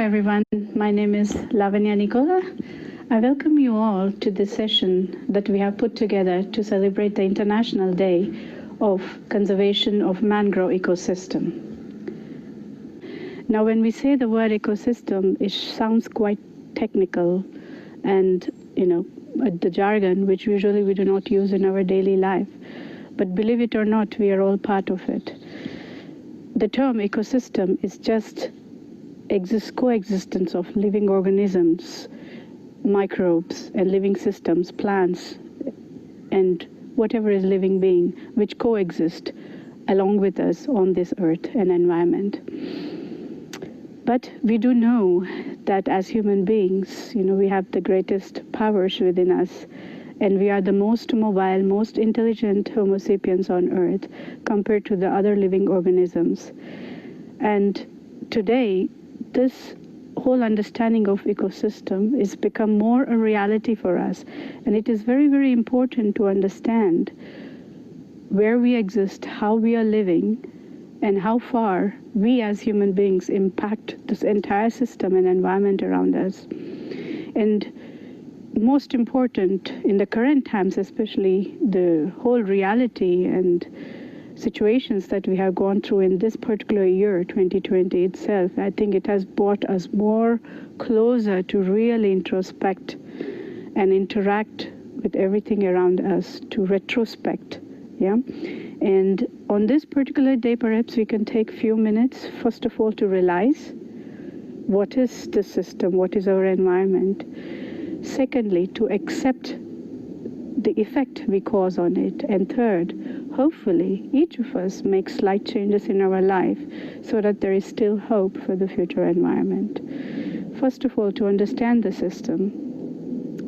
everyone. My name is Lavanya Nicola. I welcome you all to this session that we have put together to celebrate the International Day of Conservation of Mangrove Ecosystem. Now, when we say the word ecosystem, it sounds quite technical and, the jargon, which usually we do not use in our daily life. But believe it or not, we are all part of it. The term ecosystem is just coexistence of living organisms, microbes and living systems, plants, and whatever is living being, which coexist along with us on this earth and environment. But we do know that as human beings, we have the greatest powers within us, and we are the most mobile, most intelligent Homo sapiens on earth compared to the other living organisms. And today, this whole understanding of ecosystem is become more a reality for us. And it is very, very important to understand where we exist, how we are living, and how far we as human beings impact this entire system and environment around us. And most important in the current times, especially the whole reality and situations that we have gone through in this particular year, 2020 itself, I think it has brought us more closer to really introspect and interact with everything around us, to retrospect. Yeah. And on this particular day, perhaps we can take a few minutes, first of all, to realize what is the system, what is our environment. Secondly, to accept the effect we cause on it. And third, hopefully, each of us makes slight changes in our life so that there is still hope for the future environment. First of all, to understand the system.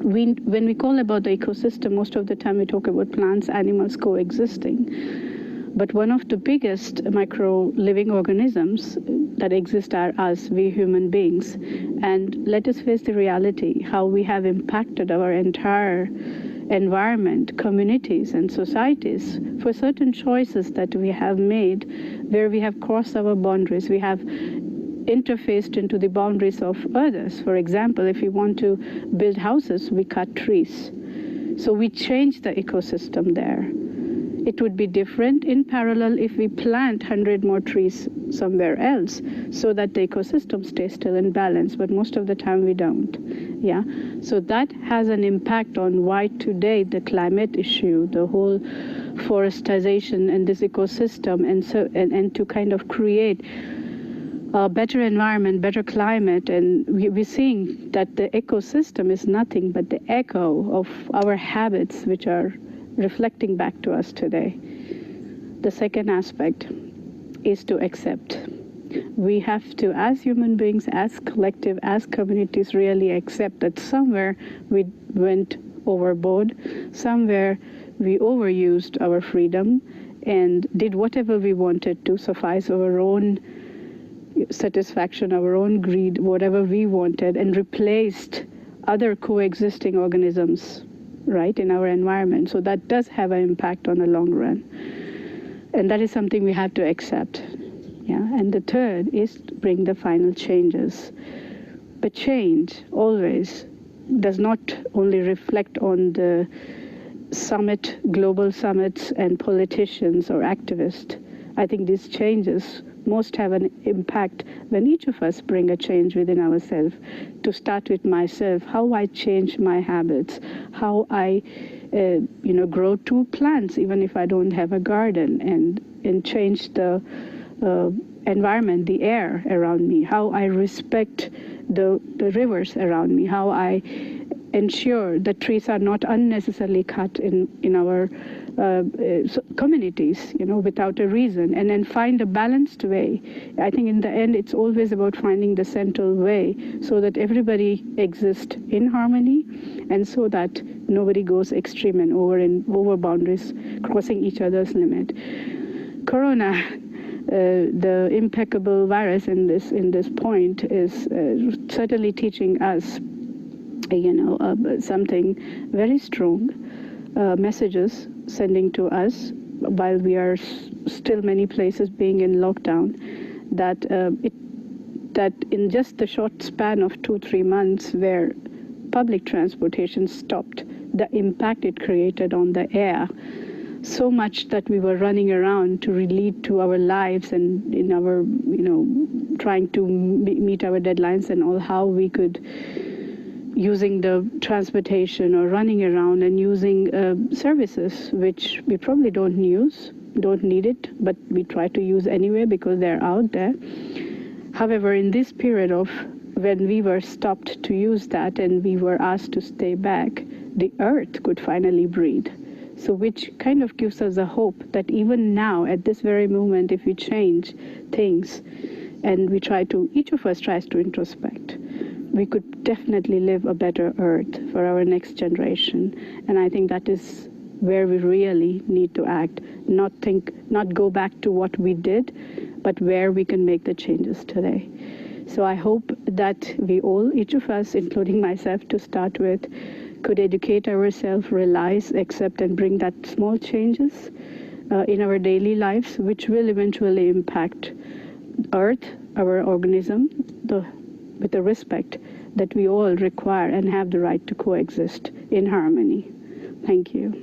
When we call about the ecosystem, most of the time we talk about plants, animals coexisting. But one of the biggest micro living organisms that exist are us, we human beings. And let us face the reality, how we have impacted our entire environment, communities and societies for certain choices that we have made where we have crossed our boundaries. We have interfaced into the boundaries of others. For example, if we want to build houses, we cut trees. So we change the ecosystem there. It would be different in parallel if we plant 100 more trees somewhere else so that the ecosystem stays still in balance, but most of the time we don't. Yeah. So that has an impact on why today the climate issue, the whole forestation and this ecosystem, and to kind of create a better environment, better climate, and we're seeing that the ecosystem is nothing but the echo of our habits, which are reflecting back to us today. The second aspect is to accept. We have to, as human beings, as collective, as communities, really accept that somewhere we went overboard, somewhere we overused our freedom and did whatever we wanted to suffice our own satisfaction, our own greed, whatever we wanted, and replaced other coexisting organisms, right, in our environment. So that does have an impact on the long run. And that is something we have to accept. Yeah. And the third is to bring the final changes. But change always does not only reflect on the summit, global summits and politicians or activists. I think these changes most have an impact when each of us bring a change within ourselves. To start with myself, how I change my habits, how I grow 2 plants even if I don't have a garden, and change the environment, the air around me, how I respect the rivers around me, how I ensure that trees are not unnecessarily cut in our communities, without a reason, and then find a balanced way. I think in the end, it's always about finding the central way so that everybody exists in harmony, and so that nobody goes extreme and over boundaries, crossing each other's limit. Corona, the impeccable virus in this point, is certainly teaching us, something very strong, messages sending to us while we are still many places being in lockdown, that that in just the short span of 2-3 months where public transportation stopped, the impact it created on the air, so much that we were running around to relate to our lives and in our, trying to meet our deadlines and all, how we could, using the transportation or running around and using services which we probably don't need it, but we try to use anyway because they're out there. However, in this period of when we were stopped to use that and we were asked to stay back, the earth could finally breathe. So which kind of gives us a hope that even now, at this very moment, if we change things and we each of us tries to introspect, we could definitely live a better earth for our next generation. And I think that is where we really need to act, not go back to what we did, but where we can make the changes today. So I hope that we all, each of us, including myself to start with, could educate ourselves, realize, accept, and bring that small changes in our daily lives, which will eventually impact Earth, our organism, with the respect that we all require and have the right to coexist in harmony. Thank you.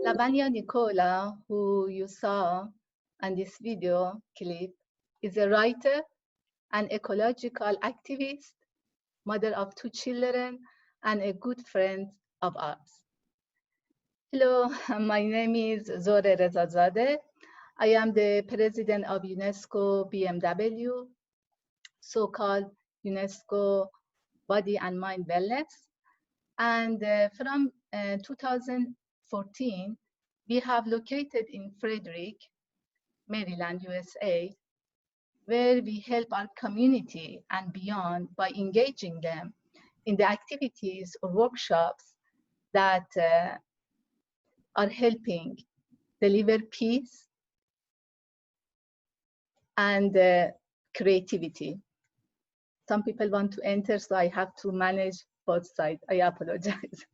Lavanya Nicola, who you saw on this video clip, is a writer, an ecological activist, mother of 2 children, and a good friend of ours. Hello, my name is Zore Rezazadeh. I am the president of UNESCO BMW, so-called UNESCO Body and Mind Wellness. And from 2014, we have located in Frederick, Maryland, USA, where we help our community and beyond by engaging them in the activities or workshops that are helping deliver peace and creativity. Some people want to enter, so I have to manage both sides. I apologize.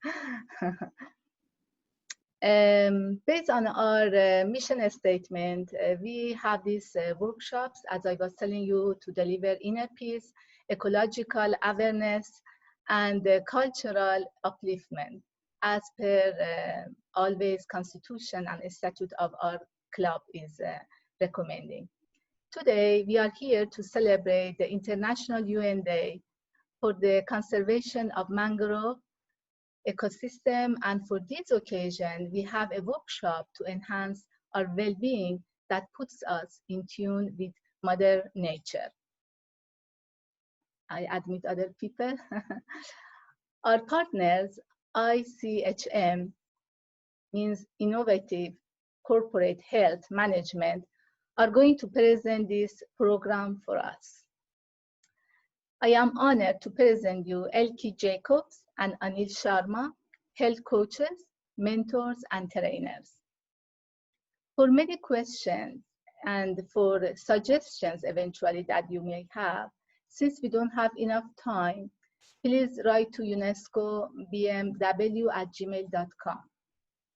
Based on our mission statement, we have these workshops, as I was telling you, to deliver inner peace, ecological awareness, and cultural upliftment, as per always Constitution and Statute of our club is recommending. Today, we are here to celebrate the International UN Day for the conservation of mangrove ecosystem, and for this occasion, we have a workshop to enhance our well-being that puts us in tune with Mother Nature. I admit other people. Our partners, ICHM, means Innovative Corporate Health Management, are going to present this program for us. I am honored to present you Elke Jacobs and Anil Sharma, health coaches, mentors, and trainers. For many questions and for suggestions eventually that you may have, since we don't have enough time, please write to UNESCO bmw@gmail.com.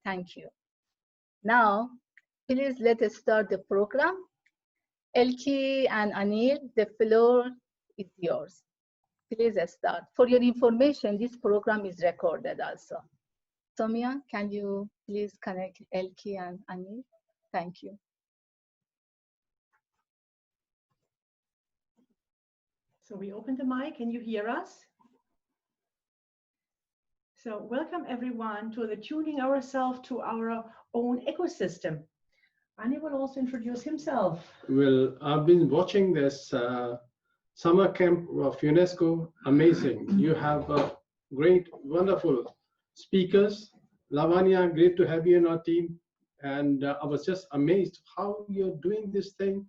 Thank you. Now, please let us start the program. Elke and Anil, the floor is yours. Please start. For your information, this program is recorded also. Soumya, can you please connect Elke and Anil? Thank you. So we open the mic. Can you hear us? So welcome everyone to the tuning ourselves to our own ecosystem. Anil will also introduce himself. Well, I've been watching this summer camp of UNESCO. Amazing. You have great, wonderful speakers. Lavanya, great to have you in our team. And I was just amazed how you're doing this thing.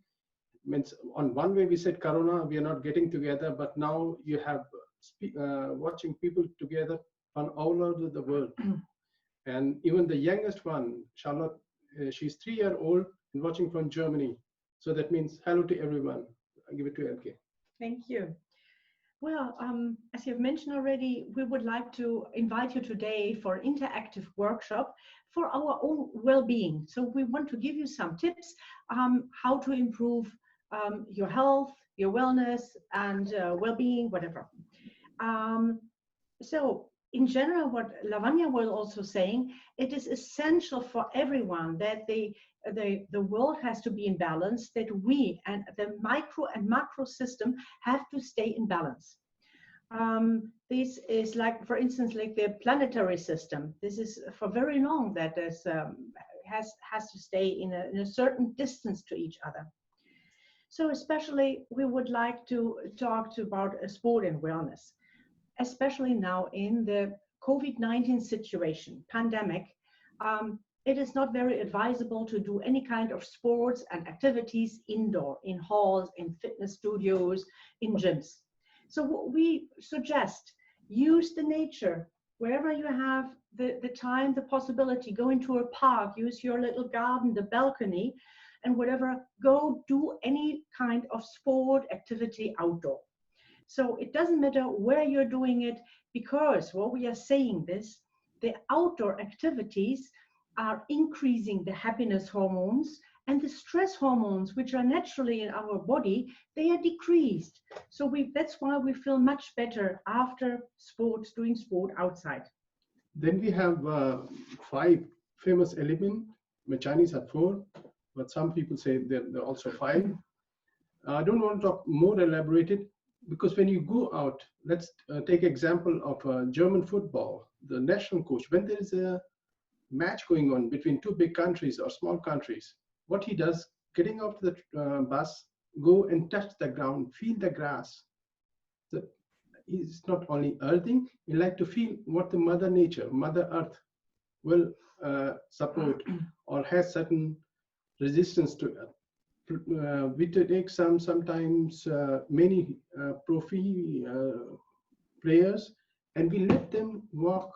Means on one way we said Corona, we are not getting together, but now you have watching people together from all over the world. And even the youngest one, Charlotte, she's 3-year-old and watching from Germany. So that means hello to everyone. I give it to Elke. Thank you. Well, as you've mentioned already, we would like to invite you today for an interactive workshop for our own well-being. So we want to give you some tips how to improve your health, your wellness, and well-being, whatever. So in general, what Lavanya was also saying, it is essential for everyone that the world has to be in balance, that we and the micro and macro system have to stay in balance. This is like, for instance, like the planetary system. This is for very long that is, has to stay in a certain distance to each other. So especially we would like to talk about sport and wellness, especially now in the COVID-19 situation, pandemic. It is not very advisable to do any kind of sports and activities indoor, in halls, in fitness studios, in gyms. So what we suggest, use the nature wherever you have the time, the possibility. Go into a park, use your little garden, the balcony, and whatever, go do any kind of sport activity outdoor. So it doesn't matter where you're doing it, because what we are saying this, the outdoor activities are increasing the happiness hormones, and the stress hormones, which are naturally in our body, they are decreased. So that's why we feel much better after sports, doing sport outside. Then we have 5 famous elements. The Chinese have 4, but some people say there are also 5. I don't want to talk more elaborated, because when you go out, let's take example of German football. The national coach, when there is a match going on between 2 big countries or small countries, what he does, getting out of the bus, go and touch the ground, feel the grass. So he's not only earthing, he like to feel what the mother nature, mother earth will support or has certain resistance to it. We take sometimes many profi players, and we let them walk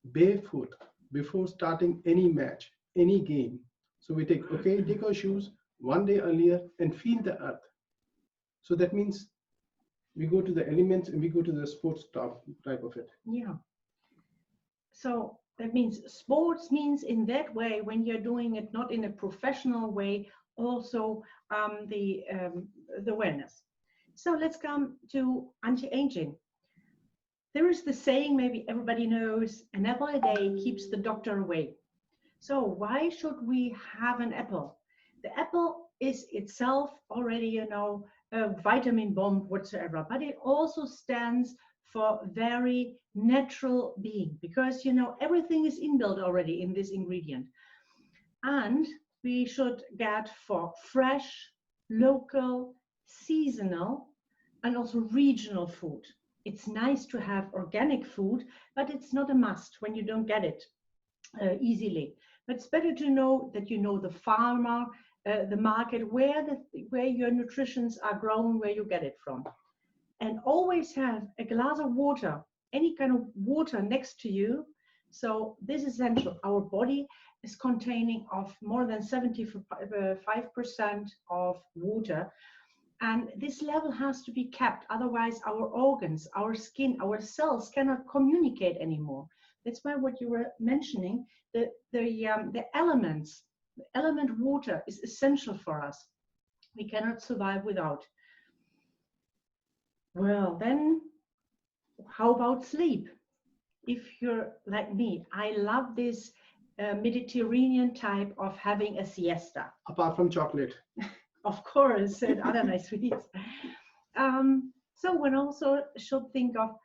barefoot before starting any match, any game. So we take our shoes one day earlier and feel the earth. So that means we go to the elements and we go to the sports type of it. Yeah. So that means sports means in that way, when you're doing it not in a professional way, also the wellness. So let's come to anti-aging. There is the saying, maybe everybody knows, an apple a day keeps the doctor away. So why should we have an apple? The apple is itself already, a vitamin bomb whatsoever, but it also stands for very natural being, because, everything is inbuilt already in this ingredient. And we should get for fresh, local, seasonal, and also regional food. It's nice to have organic food, but it's not a must when you don't get it easily. But it's better to know that you know the farmer, the market, where your nutritions are grown, where you get it from. And always have a glass of water, any kind of water next to you. So this is essential. Our body is containing of more than 75% of water. And this level has to be kept, otherwise our organs, our skin, our cells cannot communicate anymore. That's why what you were mentioning, the elements, the element water is essential for us. We cannot survive without. Well, then, how about sleep? If you're like me, I love this Mediterranean type of having a siesta. Apart from chocolate. Of course, and other nice sweets. So one also should think of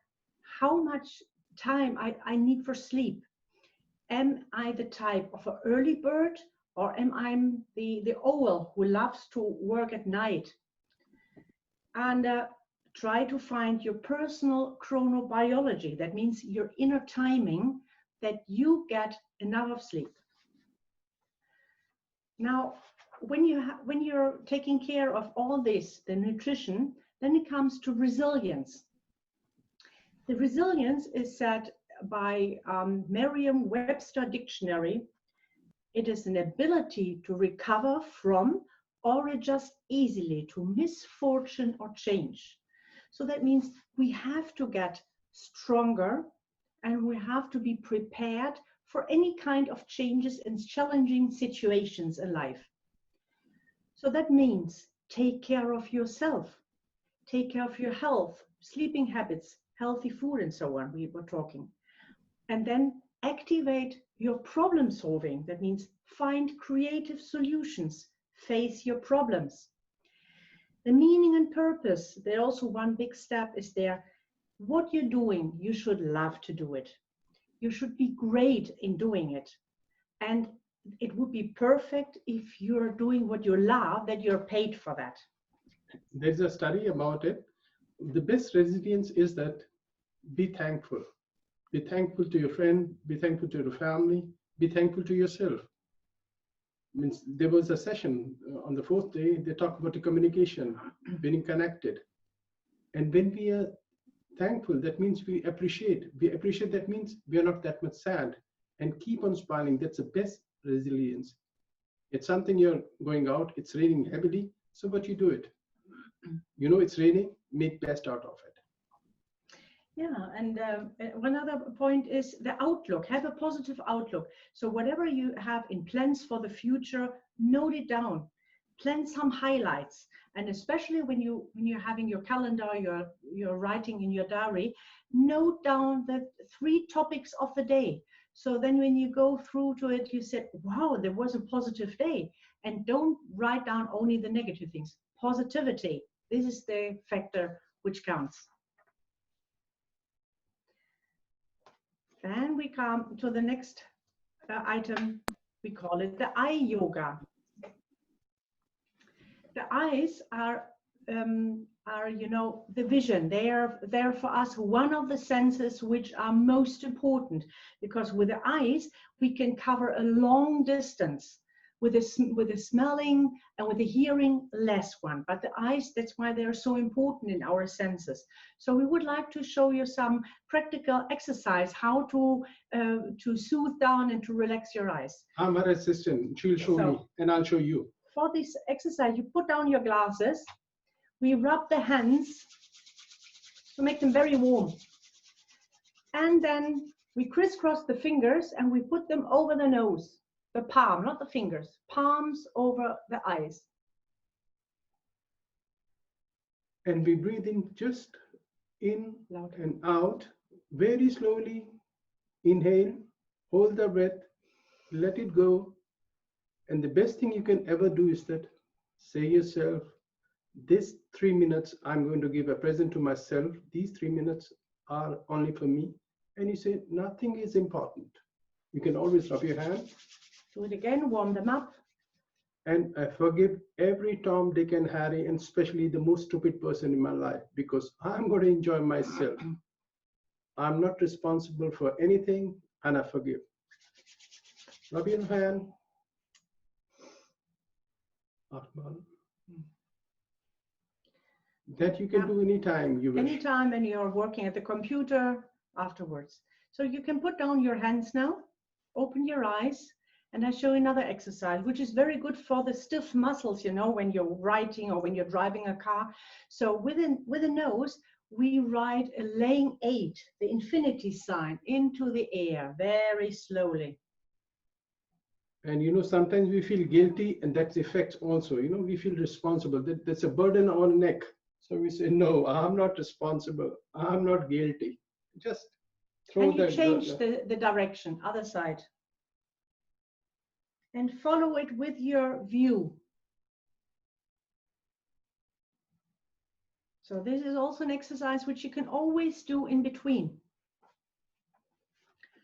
how much time I need for sleep. Am I the type of an early bird, or am I the owl who loves to work at night? And try to find your personal chronobiology. That means your inner timing, that you get enough of sleep. Now, when you're taking care of all this, the nutrition, then it comes to resilience. The resilience is said by Merriam-Webster Dictionary. It is an ability to recover from or adjust easily to misfortune or change. So that means we have to get stronger and we have to be prepared for any kind of changes and challenging situations in life. So that means take care of yourself, take care of your health, sleeping habits, healthy food, and so on. We were talking. And then activate your problem solving. That means find creative solutions, face your problems. The meaning and purpose, there's also one big step is there. What you're doing, you should love to do it. You should be great in doing it. And it would be perfect if you're doing what you love, that you're paid for that. There's a study about it. The best resilience is that be thankful. Be thankful to your friend, be thankful to your family, be thankful to yourself. Means there was a session on the 4th day, they talk about the communication, being connected. And when we are thankful, that means we appreciate. We appreciate, that means we are not that much sad and keep on smiling. That's the best resilience. It's something you're going out, it's raining heavily, so what you do it. You know it's raining, make best out of it. Yeah, and one other point is the outlook. Have a positive outlook. So whatever you have in plans for the future, note it down. Plan some highlights, and especially when you're having your calendar, you're writing in your diary, note down the 3 topics of the day. So then when you go through to it, you said, wow, there was a positive day. And don't write down only the negative things. Positivity, this is the factor which counts. Then we come to the next item. We call it the eye yoga. The eyes are you know, the vision. They're for us one of the senses which are most important, because with the eyes we can cover a long distance. With the smelling and with the hearing, less one. But the eyes, that's why they're so important in our senses. So we would like to show you some practical exercise, how to soothe down and to relax your eyes. I'm her assistant. She'll show me and I'll show you. For this exercise, you put down your glasses. We rub the hands to make them very warm. And then we crisscross the fingers and we put them over the nose. The palm, not the fingers, palms over the eyes. And we breathe in just in and out, very slowly. Inhale, hold the breath, let it go. And the best thing you can ever do is that say yourself, this 3 minutes, I'm going to give a present to myself. These 3 minutes are only for me. And you say, nothing is important. You can always rub your hand. Do it again, warm them up. And I forgive every Tom, Dick, and Harry, and especially the most stupid person in my life, because I'm going to enjoy myself. I'm not responsible for anything, and I forgive. Rub your hand. That you can do anytime you wish. Anytime, and you're working at the computer afterwards. So you can put down your hands now, open your eyes, and I show another exercise, which is very good for the stiff muscles, you know, when you're writing or when you're driving a car. So with the nose, we write a laying 8, the infinity sign, into the air, very slowly. And you know, sometimes we feel guilty, and that's effects also. You know, we feel responsible. That's a burden on our neck. So we say, no, I'm not responsible. I'm not guilty. Just throw and you change the direction, other side. And follow it with your view. So this is also an exercise which you can always do in between.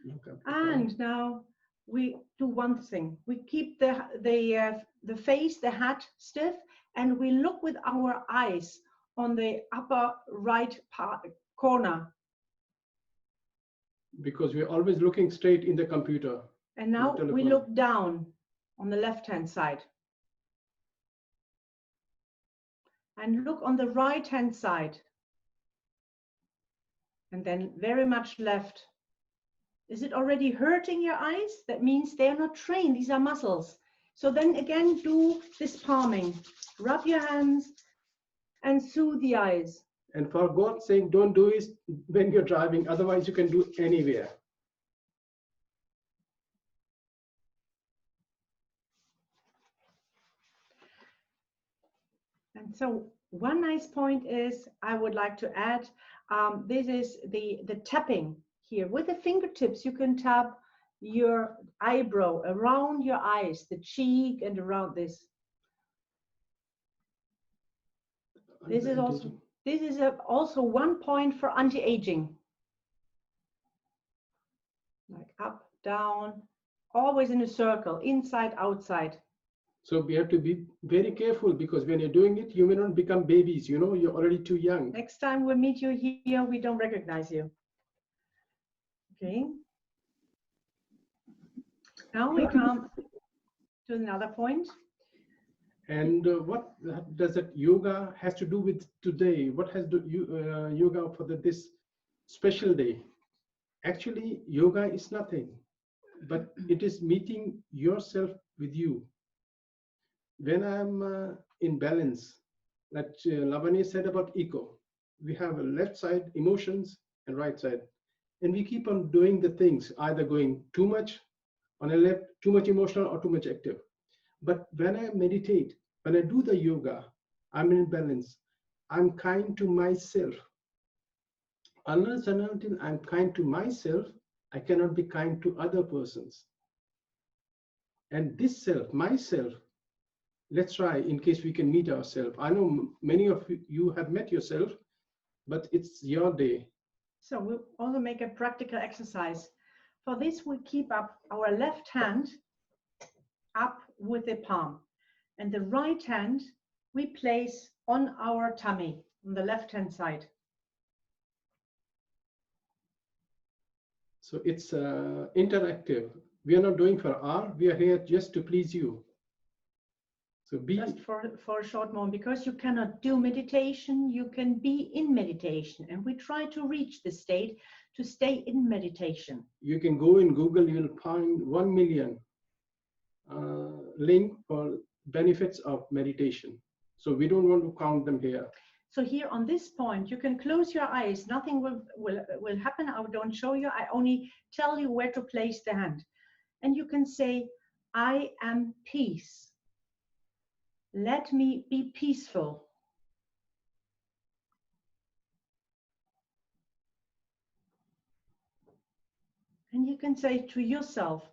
Okay. And now we do one thing. We keep the face, the hat stiff, and we look with our eyes on the upper right corner. Because we're always looking straight in the computer. And now we look down on the left-hand side. And look on the right-hand side. And then very much left. Is it already hurting your eyes? That means they're not trained. These are muscles. So then again, do this palming. Rub your hands and soothe the eyes. And for God's sake, don't do it when you're driving. Otherwise, you can do it anywhere. And so one nice point is, I would like to add, this is the tapping here. With the fingertips, you can tap your eyebrow, around your eyes, the cheek, and around this. This is also one point for anti-aging. Like up, down, always in a circle, inside, outside. So we have to be very careful, because when you're doing it, you may not become babies. You know, you're already too young. Next time we meet you here, we don't recognize you. Okay. Now we come to another point. And what does that yoga has to do with today? What has yoga for this special day? Actually, yoga is nothing, but it is meeting yourself with you. When I'm in balance, that Lavanya said about eco, we have a left side emotions and right side, and we keep on doing the things, either going too much on a left, too much emotional, or too much active. But when I meditate, when I do the yoga, I'm in balance. I'm kind to myself. Unless and until I'm kind to myself, I cannot be kind to other persons. And this self, myself, let's try in case we can meet ourselves. I know many of you have met yourself, but it's your day. So we'll also make a practical exercise. For this, we keep up our left hand up with the palm, and the right hand we place on our tummy on the left hand side. So it's interactive. We are not doing for art. We are here just to please you. So be just for a short moment, because you cannot do meditation, you can be in meditation, and we try to reach the state to stay in meditation. You can go in Google, you'll find 1 million link for benefits of meditation. So we don't want to count them here. So here on this point, you can close your eyes. Nothing will happen. I don't show you. I only tell you where to place the hand. And you can say, I am peace. Let me be peaceful. And you can say to yourself,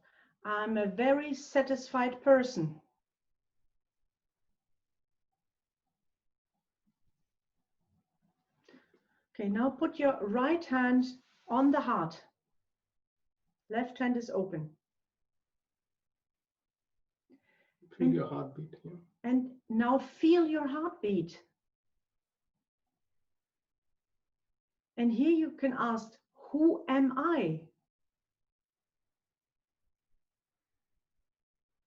I'm a very satisfied person. Okay, now put your right hand on the heart. Left hand is open. Feel your heartbeat. Yeah. And now feel your heartbeat. And here you can ask, who am I?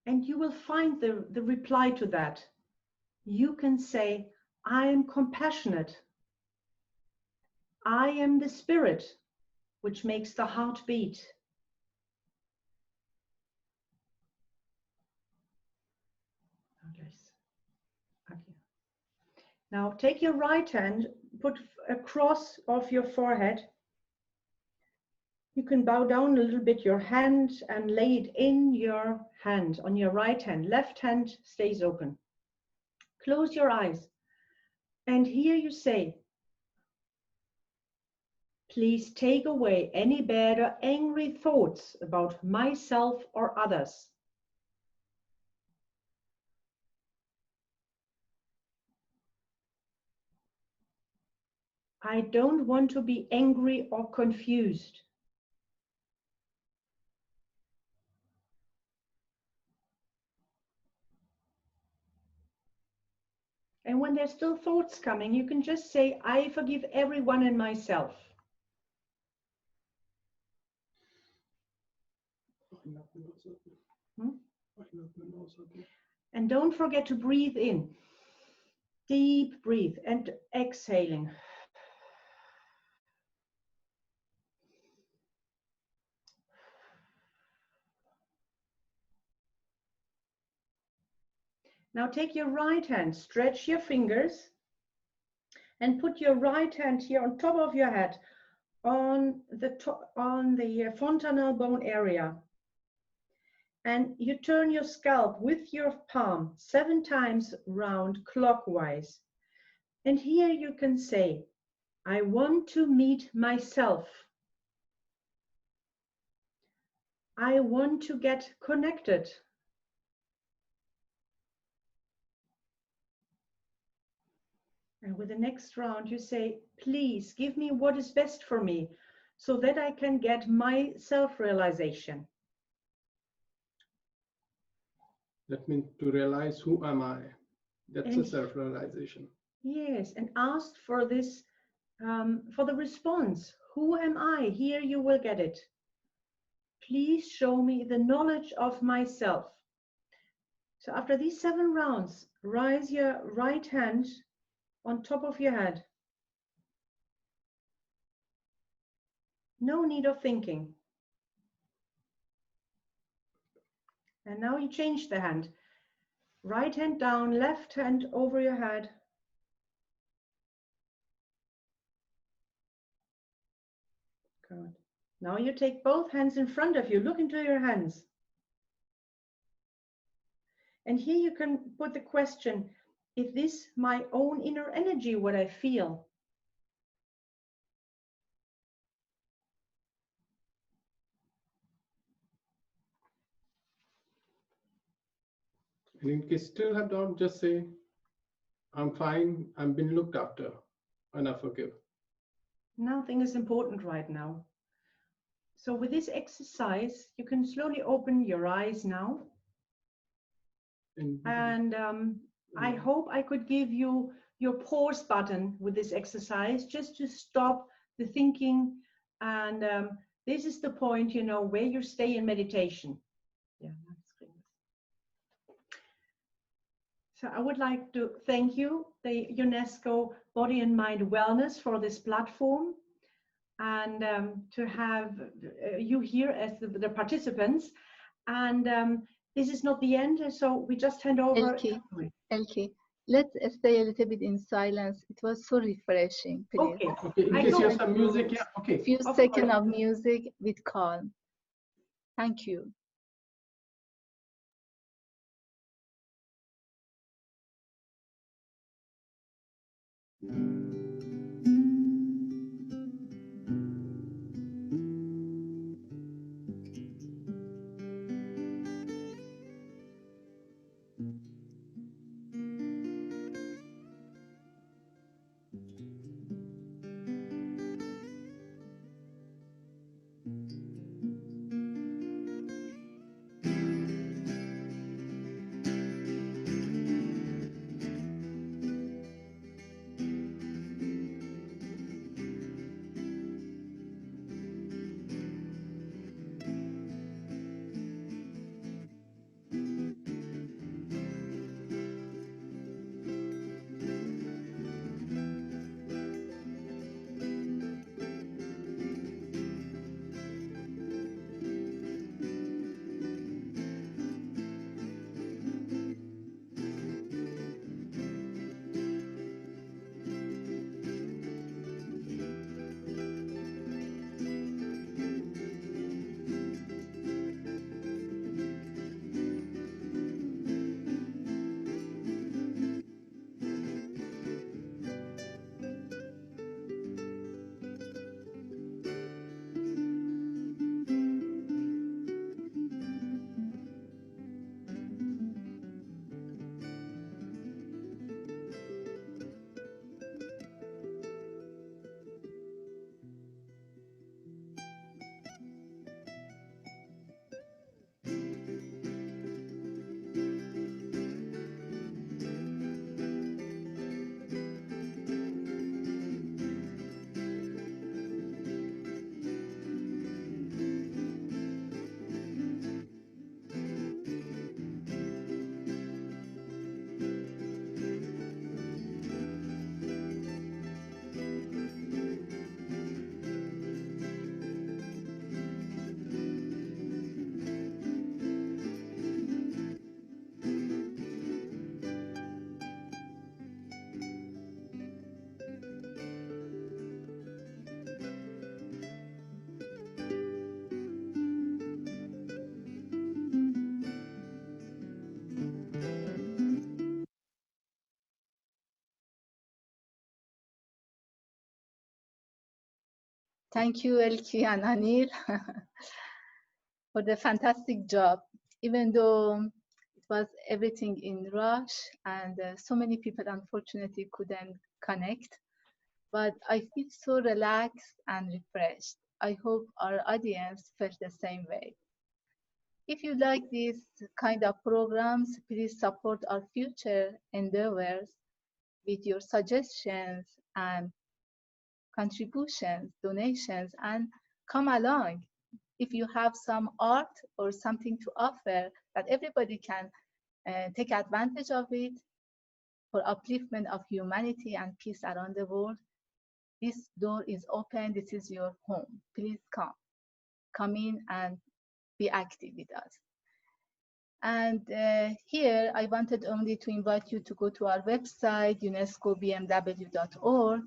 And you will find the reply to that. You can say, I am compassionate. I am the spirit which makes the heart beat. Okay. Now take your right hand, put across of your forehead. You can bow down a little bit your hand and lay it in your hand, on your right hand. Left hand stays open. Close your eyes. And here you say, please take away any bad or angry thoughts about myself or others. I don't want to be angry or confused. And when there's still thoughts coming, you can just say, I forgive everyone and myself. And don't forget to breathe in. Deep breathe and exhaling. Now take your right hand, stretch your fingers, and put your right hand here on top of your head on the fontanel bone area. And you turn your scalp with your palm 7 times round clockwise. And here you can say, I want to meet myself. I want to get connected. And with the next round, you say, please give me what is best for me so that I can get my self-realization. That means to realize who am I. That's And a self-realization. yes, and ask for this, for the response. Who am I? Here you will get it. Please show me the knowledge of myself. So after these 7 rounds, raise your right hand on top of your head. No need of thinking. And now you change the hand. Right hand down, left hand over your head. Good. Now you take both hands in front of you. Look into your hands. And here you can put the question, is this my own inner energy, what I feel? And in case still have doubt, just say, I'm fine, I'm been looked after, and I forgive. Nothing is important right now. So with this exercise, you can slowly open your eyes now. And I hope I could give you your pause button with this exercise, just to stop the thinking. And this is the point, you know, where you stay in meditation. Yeah. So I would like to thank you, the UNESCO Body and Mind Wellness, for this platform, and to have you here as the participants. And this is not the end, so we just hand over. Elke, let's stay a little bit in silence. It was so refreshing, please. Okay. Okay, in case you have some music, yeah, okay. Few seconds of music with calm. Thank you. Thank you, Elki and Anil, for the fantastic job. Even though it was everything in rush and so many people unfortunately couldn't connect, but I feel so relaxed and refreshed. I hope our audience felt the same way. If you like these kind of programs, please support our future endeavors with your suggestions and contributions, donations, and come along. If you have some art or something to offer that everybody can take advantage of it for upliftment of humanity and peace around the world, this door is open. This is your home. Please come. Come in and be active with us. And here, I wanted only to invite you to go to our website, unescobmw.org.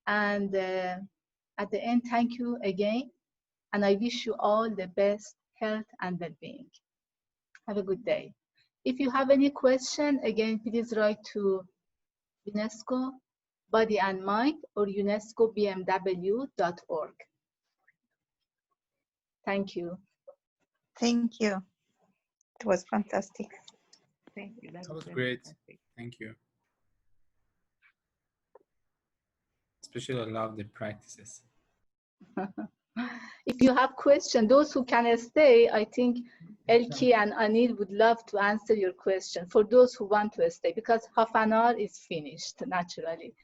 And at the end, thank you again. And I wish you all the best health and well-being. Have a good day. If you have any question, again, please write to UNESCO Body and Mind or unescobmw.org. Thank you. Thank you. It was fantastic. Thank you. That was great. Thank you. Especially I love the practices. If you have questions, those who can stay, I think Elki and Anil would love to answer your question for those who want to stay, because half an hour is finished naturally.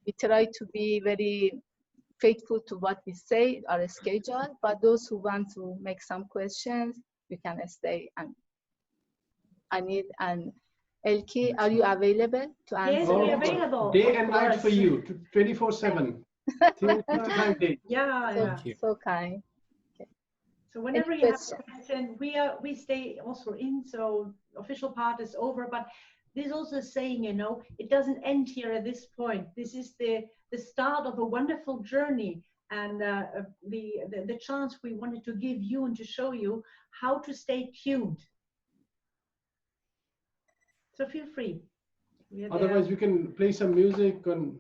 We try to be very faithful to what we say, our schedule, but those who want to make some questions, we can stay. And Anil and Elki, are you available to answer? Yes, we're available. Day and night for you, 24/7. 365 days. Yeah, So, yeah. so kind. So whenever Any you have question? a question, we stay also in. So official part is over, but there's also a saying, you know, it doesn't end here at this point. This is the start of a wonderful journey, and the chance we wanted to give you and to show you how to stay tuned. So feel free. Otherwise, we can play some music on.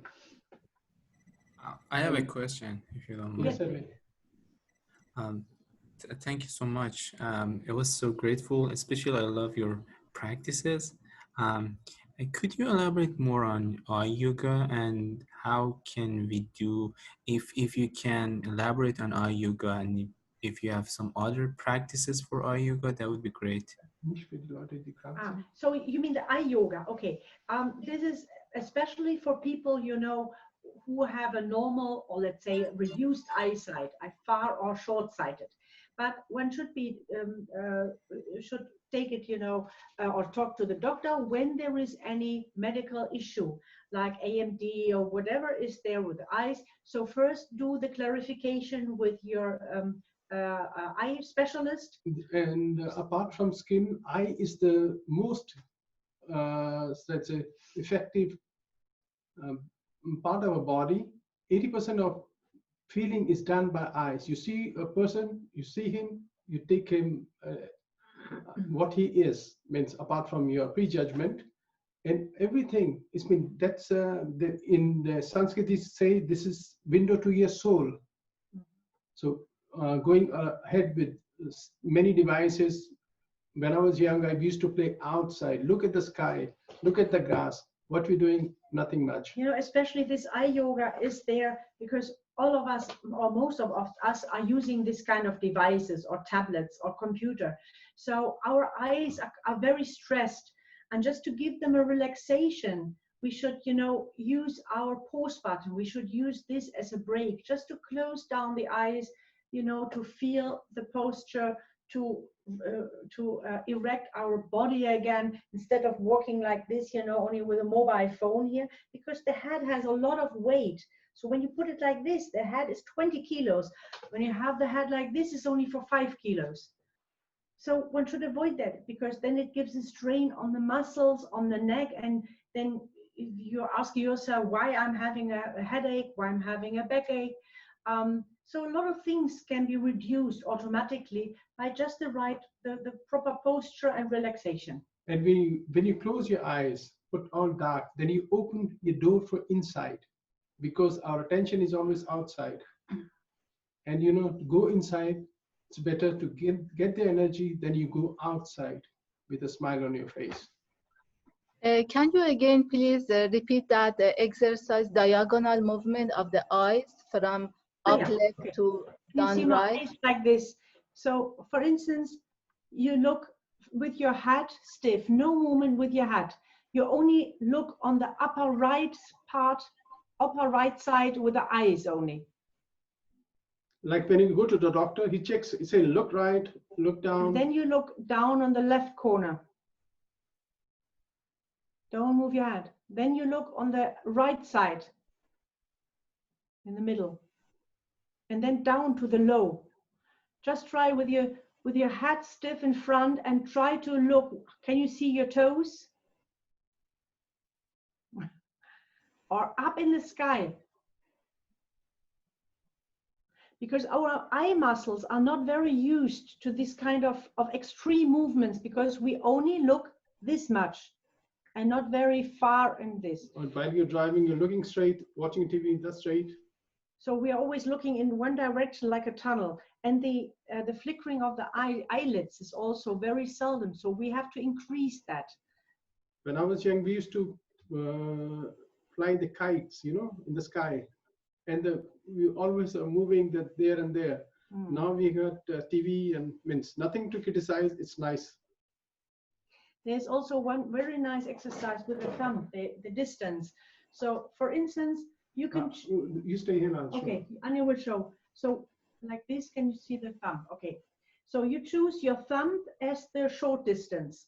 I have a question, if you don't mind. Yes, certainly. Thank you so much. It was so grateful, especially I love your practices. Could you elaborate more on eye yoga and how can we do, if you can elaborate on eye yoga and if you have some other practices for eye yoga, that would be great. So you mean the eye yoga? Okay. This is especially for people, you know, who have a normal or let's say reduced eyesight, far or short-sighted. But one should be should take it, you know, or talk to the doctor when there is any medical issue like AMD or whatever is there with the eyes. So first do the clarification with your eye specialist. And apart from skin, eye is the most, let's say, effective part of our body. 80% of feeling is done by eyes. You see a person, you see him, you take him what he is, means apart from your prejudgment, and everything is been, that's in the Sanskrit they say this is window to your soul. So going ahead with many devices. When I was young, I used to play outside, look at the sky, look at the grass. What we're doing, nothing much. You know, especially this eye yoga is there because all of us, or most of us, are using this kind of devices or tablets or computer. So our eyes are very stressed. And just to give them a relaxation, we should, you know, use our pause button. We should use this as a break, just to close down the eyes, you know, to feel the posture, to erect our body again, instead of walking like this, you know, only with a mobile phone here, because the head has a lot of weight. So when you put it like this, the head is 20 kilos. When you have the head like this, it's only for 5 kilos. So one should avoid that, because then it gives a strain on the muscles, on the neck, and then you're asking yourself why I'm having a headache, why I'm having a backache. So a lot of things can be reduced automatically by just the proper posture and relaxation. And when you close your eyes, put all dark, then you open your door for inside, because our attention is always outside. And you know, to go inside, it's better to get the energy than you go outside with a smile on your face. Can you again please repeat that exercise, diagonal movement of the eyes from up Yeah, left okay. to You see down my right? eyes like this. So for instance, you look with your head stiff, no movement with your head. You only look on the upper right part, upper right side with the eyes only. Like when you go to the doctor, he checks, he say, look right, look down. And then you look down on the left corner. Don't move your head. Then you look on the right side, in the middle. And then down to the low. Just try with your head stiff in front and try to look. Can you see your toes? Or up in the sky. Because our eye muscles are not very used to this kind of extreme movements, because we only look this much and not very far in this. Or while you're driving, you're looking straight, watching TV, that's straight. So we are always looking in one direction like a tunnel. And the flickering of the eyelids is also very seldom. So we have to increase that. When I was young, we used to fly the kites, you know, in the sky. And we always are moving that there and there. Now we got TV and means nothing to criticize. It's nice. There's also one very nice exercise with the thumb, the distance. So for instance, you can... you stay here now. Okay, Anya will show. So like this, can you see the thumb? Okay. So you choose your thumb as the short distance.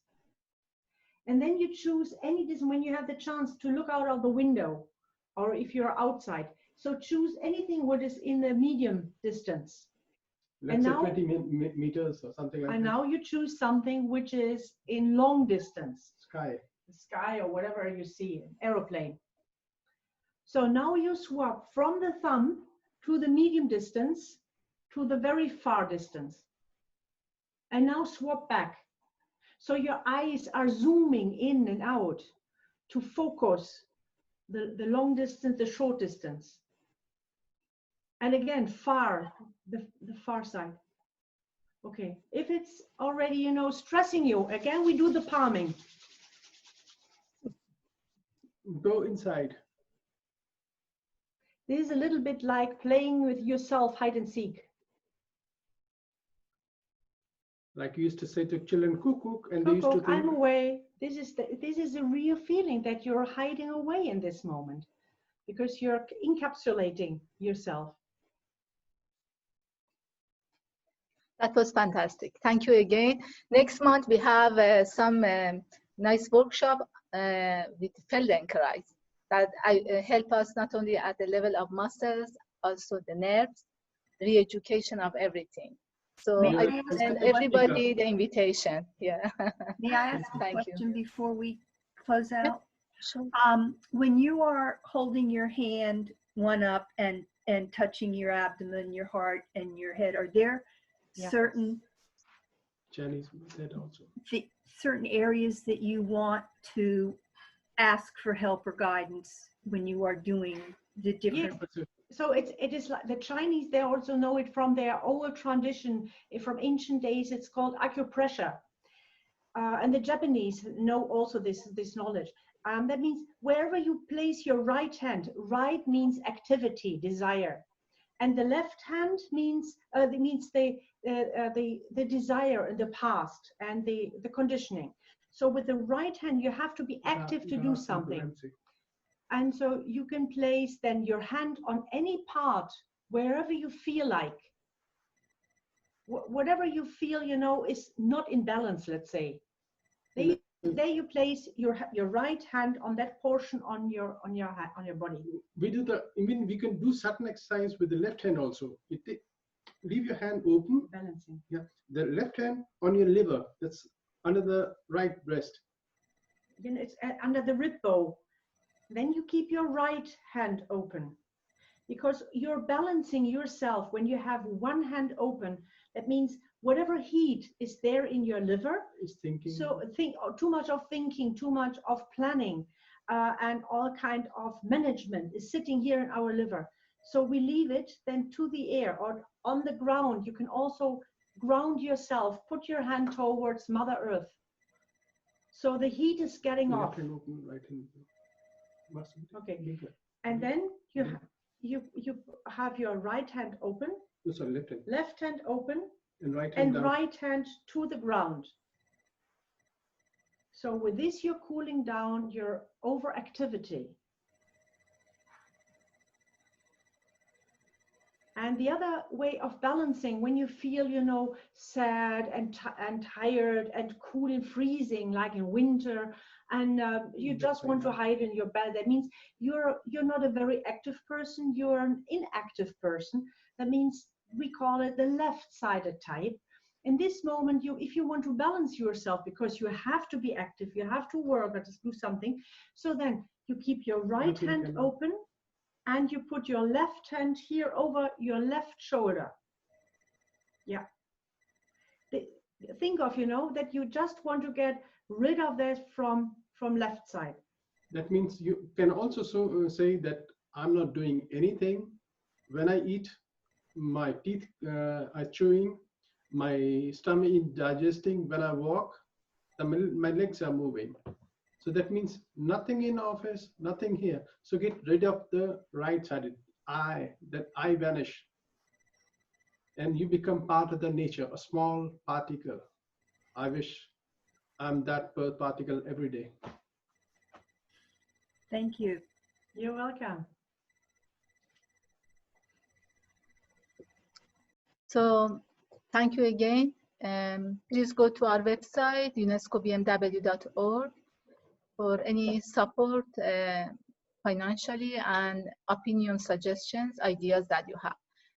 And then you choose any distance when you have the chance to look out of the window, or if you're outside. So choose anything what is in the medium distance. Let's say 20 meters or something like that. And now you choose something which is in long distance. Sky. The sky or whatever you see, an aeroplane. So now you swap from the thumb to the medium distance to the very far distance. And now swap back. So your eyes are zooming in and out to focus the long distance, the short distance. And again, far, the far side. Okay, if it's already, you know, stressing you, again, we do the palming. Go inside. This is a little bit like playing with yourself, hide and seek. Like you used to say to children, cook, cook, and they used to think, I'm away. This is a real feeling that you're hiding away in this moment, because you're encapsulating yourself. That was fantastic. Thank you again. Next month, we have some nice workshop with Feldenkrais that help us not only at the level of muscles, also the nerves, re-education of everything. So I send everybody the invitation. Yeah. May I ask a Thank question before we close out? Yeah, sure. When you are holding your hand one up and touching your abdomen, your heart, and your head, are there certain Chinese said also. certain areas that you want to ask for help or guidance when you are doing the different? Yes. So it is like the Chinese, they also know it from their old tradition, from ancient days. It's called acupressure. And the Japanese know also this knowledge. That means wherever you place your right hand, right means activity, desire. And the left hand means the desire in the past and the conditioning. So with the right hand, you have to be active to do something. And so you can place then your hand on any part, wherever you feel like. Whatever you feel, you know, is not in balance, let's say. There you place your right hand on that portion on your body. We can do certain exercise with the left hand also. Leave your hand open. Balancing. Yeah. The left hand on your liver. That's under the right breast. Then it's under the rib bow. Then you keep your right hand open, because you're balancing yourself when you have one hand open. That means whatever heat is there in your liver is thinking. So too much of thinking, too much of planning, and all kind of management is sitting here in our liver. So we leave it then to the air or on the ground. You can also ground yourself, put your hand towards Mother Earth. So the heat is getting off. Left hand open, right hand open. Okay. And then you have your right hand open. No, sorry, left hand. Left hand open. And right hand down. Right hand to the ground. So with this, you're cooling down your overactivity. And the other way of balancing, when you feel, you know, sad and tired and cool and freezing, like in winter, and you just want to hide in your bed, that means you're not a very active person, you're an inactive person. That means we call it the left-sided type. In this moment, if you want to balance yourself, because you have to be active, you have to work or just do something, so then you keep your right hand open, and you put your left hand here over your left shoulder. Yeah. Think of, you know, that you just want to get rid of that from left side. That means you can also say that I'm not doing anything. When I eat, my teeth are chewing, my stomach is digesting. When I walk, my legs are moving. So that means nothing in office, nothing here. So get rid of the right-sided that I vanish. And you become part of the nature, a small particle. I wish I'm that particle every day. Thank you. You're welcome. So thank you again. Please go to our website, unescobmw.org, for any support financially and opinion suggestions, ideas that you have.